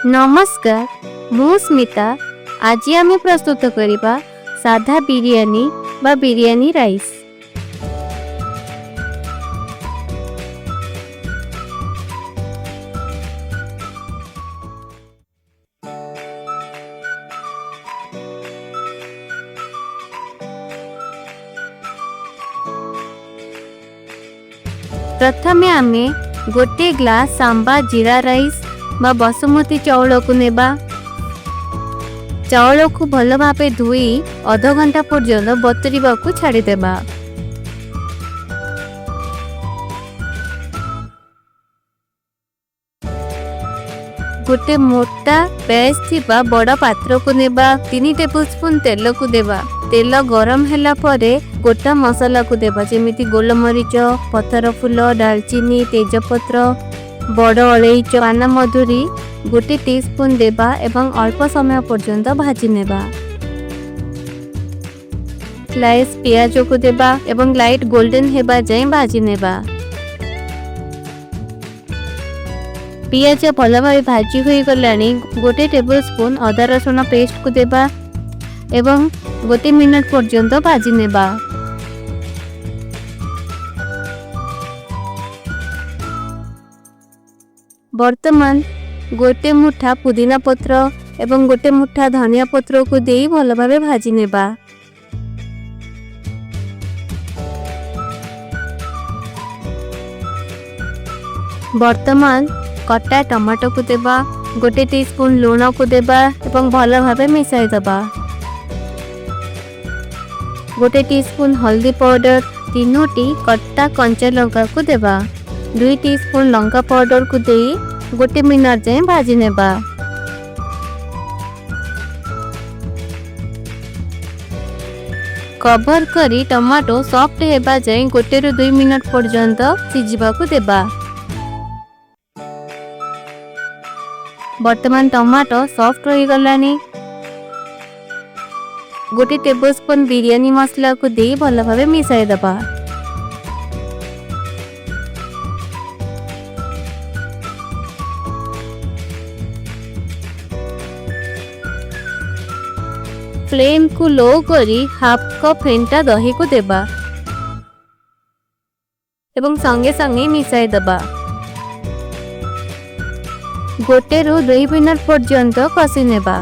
नमस्कार, मु स्मिता। आज आम प्रस्तुत करिबा साधा बिरयानी बा बिरयानी राइस। प्रथमे आमे गोटे ग्लास सांबा जीरा राइस बा बासमती चाउल को नेबा। चाउल को भल भावे धोई आधा घंटा पर्यंत बतुरिबा को छाड़ी देबा। गोटे मोटा पेज थिबा बड़ा पात्र को नेबा। 3 टेबलस्पून तेल को देबा। तेल गरम हैला परे गोटा मसाला को देबा, जेमिति गोलमरीच, पथर फूल, दालचीनी, तेजपत्र, बड़ अलैच, पान मधुरी गोटे टीस्पून देबा एवं अल्प समय पर्यंत भाजी नेबा। स्लाइस पियाज को देबा एवं लाइट गोल्डन हेबा जाय भाजी नेबा। पियाज भल भाव भाजी होई गलानी गोटे टेबलस्पून अदा रसुण पेस्ट को देबा एवं गोटे मिनट पर्यंत भाजी नेबा। वर्तमान गोटे मुठा पुदीना पत्र एवं गोटे मुठा धनिया पत्र को देई भल भावे भाजी नेबा। वर्तमान कटा टमाटो को देबा, गोटे टीस्पून लूण को देबा एवं भल भावे मिसाई देबा। गोटे टीस्पून हल्दी पाउडर, 3टी कटा कंचा लंका को देबा। 2 टीस्पून लंका पाउडर को देई गोटे मिनट जाए भाजी नेबा। कवर करी टमाटो सॉफ्ट हेबा जाए गोटे रु 2 मिनट पर्यंत सिझिबा को देबा। वर्तमान टमाटो सॉफ्ट रही गलानी। गोटे टेबलस्पून बिरयानी मसला को दे भल भावे मिसाई देबा। फ्लेम को लो करी हाफ कप फेंटा दही को देबा एवं संगे संगे मिसाई देबा। गोटे रु 2 मिनट पर्यंत कसी नेबा।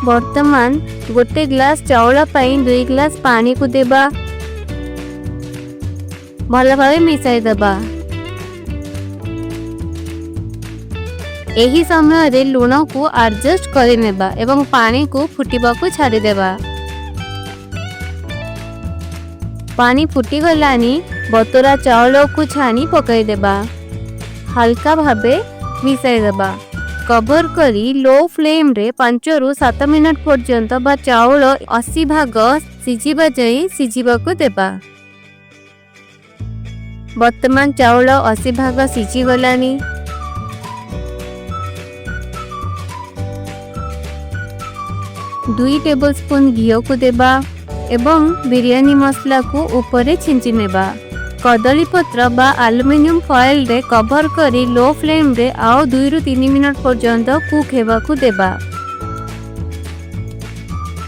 वर्तमान गोटे ग्लास चाउल पाई 2 ग्लास पानी को देबा। भल भावे मिसाई देबा। एही समय रे लूण को एडजस्ट करि नेबा एवं पानी को फुटिबा को छाड़ी देबा। पानी फुटी गलानी बतुरा चाउल को छानी पकाई देबा। हल्का भावे मिसाई देबा। कवर करी लो फ्लेम रे 5 रु 7 मिनट पर्यंत बा चाउल 80 भाग सिझिबा जाई सिझिबा को देबा। वर्तमान चाउल 80 भाग सिझी गलानी। दुई टेबलस्पून घी को देबा एवं बिरयानी मसला को ऊपर छिंची नेबा। कदली पत्र बा एल्युमिनियम फॉइल रे कवर करी लो फ्लेम रे आउ 2 रु 3 मिनट पर्यंत कुक हेबा को देबा।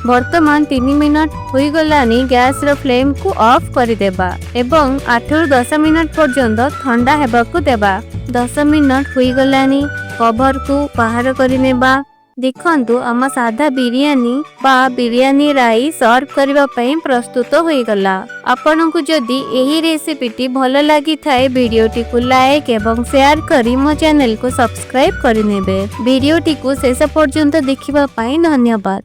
वर्तमान 3 मिनट होई गलानी गैस रो फ्लेम को ऑफ करि देबा एवं 8 रु 10 मिनट पर्यंत ठंडा हेबा को देबा। 10 मिनट होई गलानी कवर को बाहर करि नेबा। देखंतु आम साधा बिरयानी बा बिरयानी राइस सर्व करबा पई प्रस्तुत होई गला। आपनकु जदि एही रेसिपीटी भल लागि थाए वीडियोटी को लाइक एवं शेयर करी मो चैनल को सब्सक्राइब करि नेबे। वीडियोटी को शेष पर्यंत देखिबा पई धन्यवाद।